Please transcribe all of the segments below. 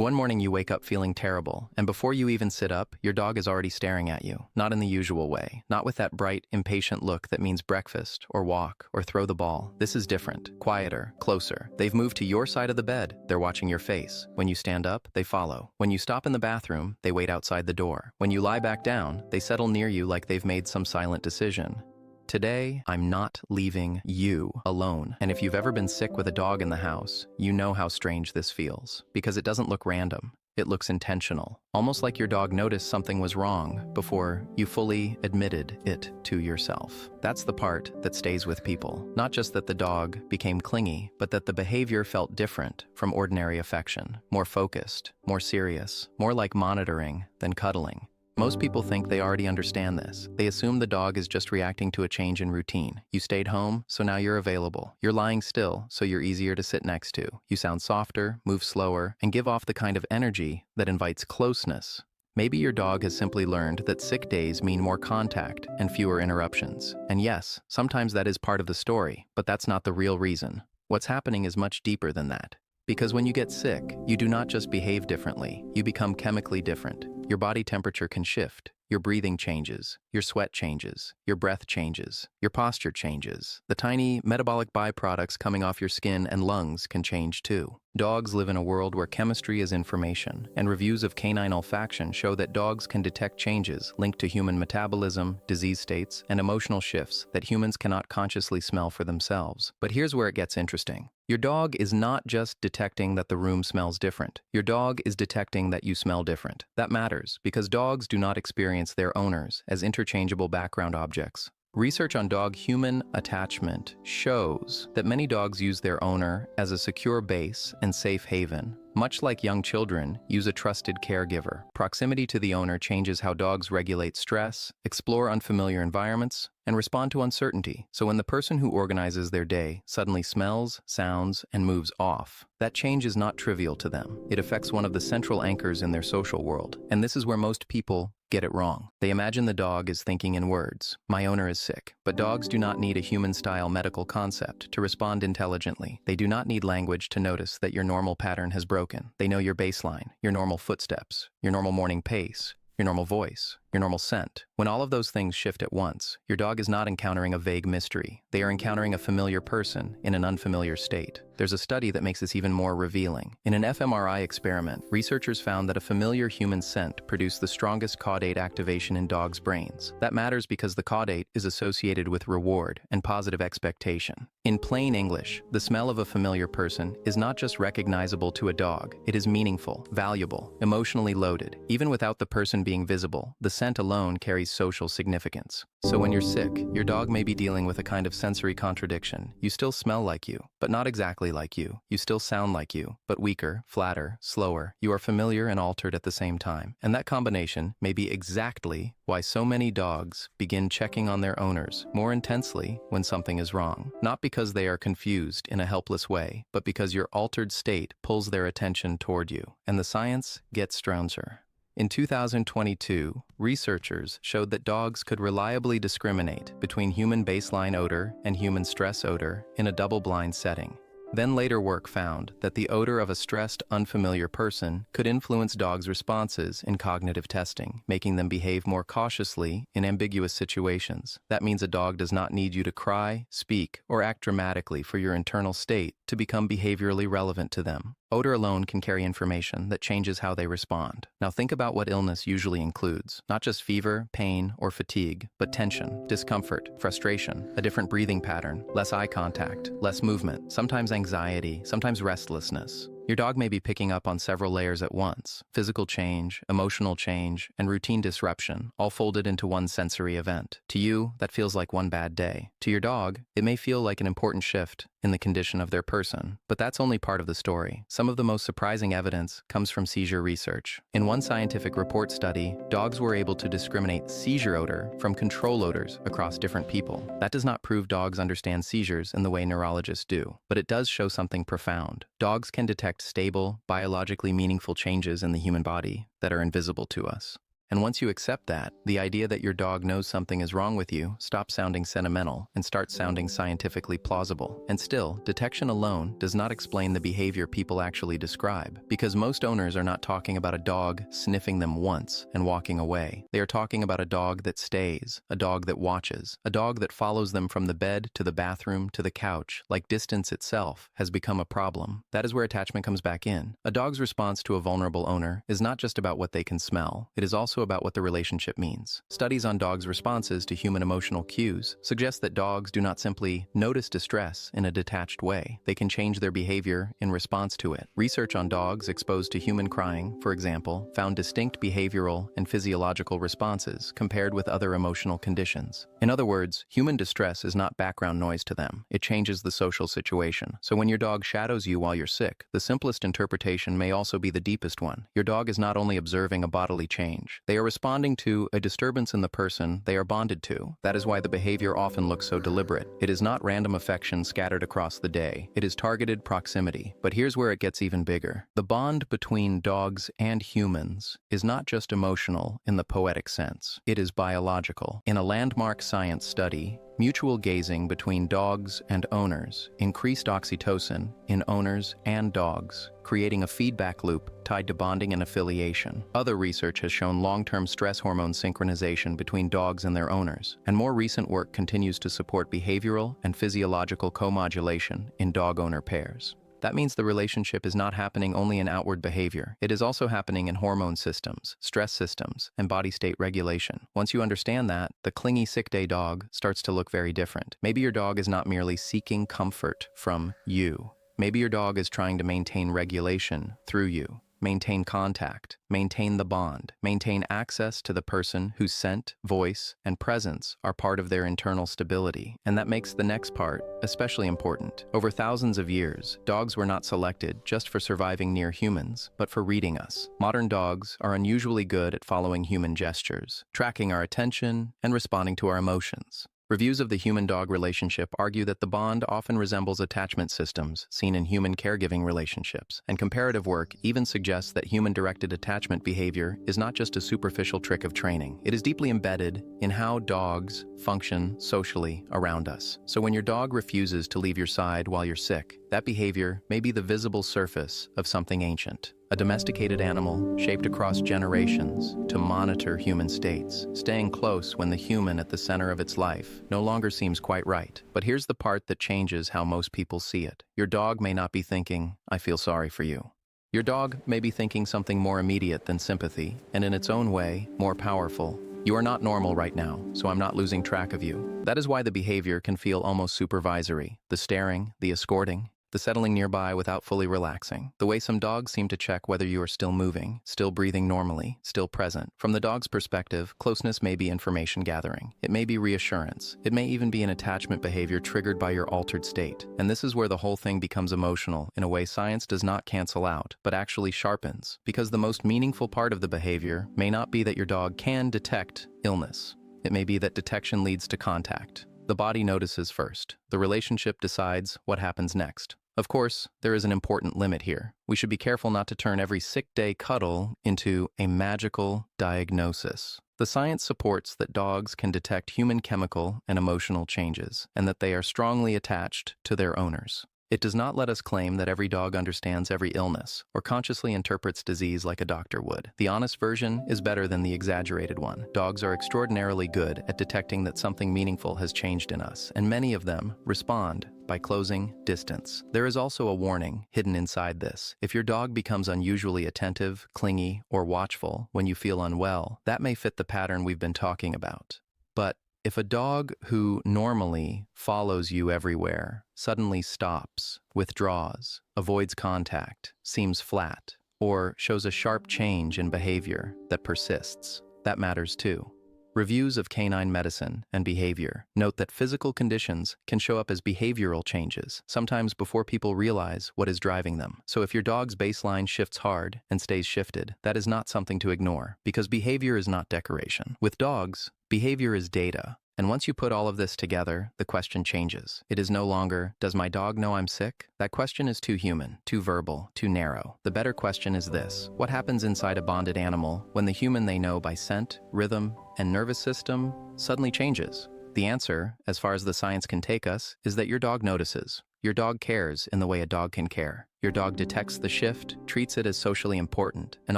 One morning you wake up feeling terrible, and before you even sit up, your dog is already staring at you. Not in the usual way. Not with that bright, impatient look that means breakfast, or walk, or throw the ball. This is different, quieter, closer. They've moved to your side of the bed. They're watching your face. When you stand up, they follow. When you stop in the bathroom, they wait outside the door. When you lie back down, they settle near you like they've made some silent decision. Today, I'm not leaving you alone. And if you've ever been sick with a dog in the house, you know how strange this feels. Because it doesn't look random. It looks intentional. Almost like your dog noticed something was wrong before you fully admitted it to yourself. That's the part that stays with people. Not just that the dog became clingy, but that the behavior felt different from ordinary affection. More focused, more serious, more like monitoring than cuddling. Most people think they already understand this. They assume the dog is just reacting to a change in routine. You stayed home, so now you're available. You're lying still, so you're easier to sit next to. You sound softer, move slower, and give off the kind of energy that invites closeness. Maybe your dog has simply learned that sick days mean more contact and fewer interruptions. And yes, sometimes that is part of the story, but that's not the real reason. What's happening is much deeper than that. Because when you get sick, you do not just behave differently, you become chemically different. Your body temperature can shift, your breathing changes, your sweat changes, your breath changes, your posture changes. The tiny metabolic byproducts coming off your skin and lungs can change too. Dogs live in a world where chemistry is information, and reviews of canine olfaction show that dogs can detect changes linked to human metabolism, disease states, and emotional shifts that humans cannot consciously smell for themselves. But here's where it gets interesting. Your dog is not just detecting that the room smells different. Your dog is detecting that you smell different. That matters because dogs do not experience their owners as interchangeable background objects. Research on dog-human attachment shows that many dogs use their owner as a secure base and safe haven, much like young children use a trusted caregiver. Proximity to the owner changes how dogs regulate stress, explore unfamiliar environments, and respond to uncertainty. So when the person who organizes their day suddenly smells, sounds, and moves off, that change is not trivial to them. It affects one of the central anchors in their social world. And this is where most people get it wrong. They imagine the dog is thinking in words, "My owner is sick." But dogs do not need a human-style medical concept to respond intelligently. They do not need language to notice that your normal pattern has broken. They know your baseline, your normal footsteps, your normal morning pace, your normal voice, your normal scent. When all of those things shift at once, your dog is not encountering a vague mystery. They are encountering a familiar person in an unfamiliar state. There's a study that makes this even more revealing. In an fMRI experiment, researchers found that a familiar human scent produced the strongest caudate activation in dogs' brains. That matters because the caudate is associated with reward and positive expectation. In plain English, the smell of a familiar person is not just recognizable to a dog. It is meaningful, valuable, emotionally loaded. Even without the person being visible, the scent alone carries social significance. So when you're sick, your dog may be dealing with a kind of sensory contradiction. You still smell like you, but not exactly like you. You still sound like you, but weaker, flatter, slower. You are familiar and altered at the same time. And that combination may be exactly why so many dogs begin checking on their owners more intensely when something is wrong. Not because they are confused in a helpless way, but because your altered state pulls their attention toward you. And the science gets stranger. In 2022, researchers showed that dogs could reliably discriminate between human baseline odor and human stress odor in a double-blind setting. Then later work found that the odor of a stressed, unfamiliar person could influence dogs' responses in cognitive testing, making them behave more cautiously in ambiguous situations. That means a dog does not need you to cry, speak, or act dramatically for your internal state to become behaviorally relevant to them. Odor alone can carry information that changes how they respond. Now think about what illness usually includes. Not just fever, pain, or fatigue, but tension, discomfort, frustration, a different breathing pattern, less eye contact, less movement, sometimes anxiety, sometimes restlessness. Your dog may be picking up on several layers at once: physical change, emotional change, and routine disruption, all folded into one sensory event. To you, that feels like one bad day. To your dog, it may feel like an important shift in the condition of their person. But that's only part of the story. Some of the most surprising evidence comes from seizure research. In one scientific report study, dogs were able to discriminate seizure odor from control odors across different people. That does not prove dogs understand seizures in the way neurologists do, but it does show something profound. Dogs can detect stable, biologically meaningful changes in the human body that are invisible to us. And once you accept that, the idea that your dog knows something is wrong with you stops sounding sentimental and starts sounding scientifically plausible. And still, detection alone does not explain the behavior people actually describe, because most owners are not talking about a dog sniffing them once and walking away. They are talking about a dog that stays, a dog that watches, a dog that follows them from the bed to the bathroom to the couch, like distance itself has become a problem. That is where attachment comes back in. A dog's response to a vulnerable owner is not just about what they can smell, it is also about what the relationship means. Studies on dogs' responses to human emotional cues suggest that dogs do not simply notice distress in a detached way. They can change their behavior in response to it. Research on dogs exposed to human crying, for example, found distinct behavioral and physiological responses compared with other emotional conditions. In other words, human distress is not background noise to them. It changes the social situation. So when your dog shadows you while you're sick, the simplest interpretation may also be the deepest one. Your dog is not only observing a bodily change, they are responding to a disturbance in the person they are bonded to. That is why the behavior often looks so deliberate. It is not random affection scattered across the day. It is targeted proximity. But here's where it gets even bigger. The bond between dogs and humans is not just emotional in the poetic sense. It is biological. In a landmark science study, mutual gazing between dogs and owners increased oxytocin in owners and dogs, creating a feedback loop tied to bonding and affiliation. Other research has shown long-term stress hormone synchronization between dogs and their owners, and more recent work continues to support behavioral and physiological co-modulation in dog-owner pairs. That means the relationship is not happening only in outward behavior. It is also happening in hormone systems, stress systems, and body state regulation. Once you understand that, the clingy sick day dog starts to look very different. Maybe your dog is not merely seeking comfort from you. Maybe your dog is trying to maintain regulation through you. Maintain contact, maintain the bond, maintain access to the person whose scent, voice, and presence are part of their internal stability. And that makes the next part especially important. Over thousands of years, dogs were not selected just for surviving near humans, but for reading us. Modern dogs are unusually good at following human gestures, tracking our attention, and responding to our emotions. Reviews of the human-dog relationship argue that the bond often resembles attachment systems seen in human caregiving relationships, and comparative work even suggests that human-directed attachment behavior is not just a superficial trick of training. It is deeply embedded in how dogs function socially around us. So when your dog refuses to leave your side while you're sick, that behavior may be the visible surface of something ancient. A domesticated animal shaped across generations to monitor human states, staying close when the human at the center of its life no longer seems quite right. But here's the part that changes how most people see it. Your dog may not be thinking, "I feel sorry for you." Your dog may be thinking something more immediate than sympathy, and in its own way, more powerful. "You are not normal right now, so I'm not losing track of you." That is why the behavior can feel almost supervisory. The staring, the escorting, the settling nearby without fully relaxing. The way some dogs seem to check whether you are still moving, still breathing normally, still present. From the dog's perspective, closeness may be information gathering. It may be reassurance. It may even be an attachment behavior triggered by your altered state. And this is where the whole thing becomes emotional in a way science does not cancel out, but actually sharpens. Because the most meaningful part of the behavior may not be that your dog can detect illness. It may be that detection leads to contact. The body notices first. The relationship decides what happens next. Of course, there is an important limit here. We should be careful not to turn every sick day cuddle into a magical diagnosis. The science supports that dogs can detect human chemical and emotional changes, and that they are strongly attached to their owners. It does not let us claim that every dog understands every illness or consciously interprets disease like a doctor would. The honest version is better than the exaggerated one. Dogs are extraordinarily good at detecting that something meaningful has changed in us, and many of them respond by closing distance. There is also a warning hidden inside this. If your dog becomes unusually attentive, clingy, or watchful when you feel unwell, that may fit the pattern we've been talking about. But if a dog who normally follows you everywhere suddenly stops, withdraws, avoids contact, seems flat, or shows a sharp change in behavior that persists, that matters too. Reviews of canine medicine and behavior note that physical conditions can show up as behavioral changes, sometimes before people realize what is driving them. So if your dog's baseline shifts hard and stays shifted, that is not something to ignore, because behavior is not decoration. With dogs, behavior is data, And once you put all of this together, the question changes. It is no longer, does my dog know I'm sick? That question is too human, too verbal, too narrow. The better question is this: what happens inside a bonded animal when the human they know by scent, rhythm, and nervous system suddenly changes? The answer, as far as the science can take us, is that your dog notices. Your dog cares in the way a dog can care. Your dog detects the shift, treats it as socially important, and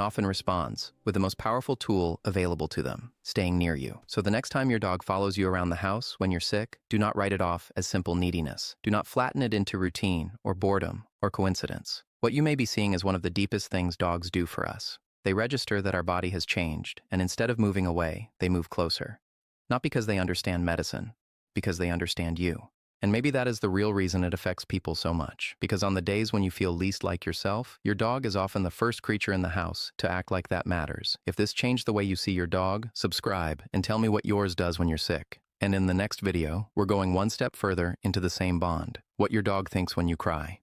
often responds with the most powerful tool available to them: staying near you. So the next time your dog follows you around the house when you're sick, do not write it off as simple neediness. Do not flatten it into routine or boredom or coincidence. What you may be seeing is one of the deepest things dogs do for us. They register that our body has changed, and instead of moving away, they move closer. Not because they understand medicine, because they understand you. And maybe that is the real reason it affects people so much, because on the days when you feel least like yourself, your dog is often the first creature in the house to act like that matters. If this changed the way you see your dog, subscribe and tell me what yours does when you're sick. And in the next video, we're going one step further into the same bond: what your dog thinks when you cry.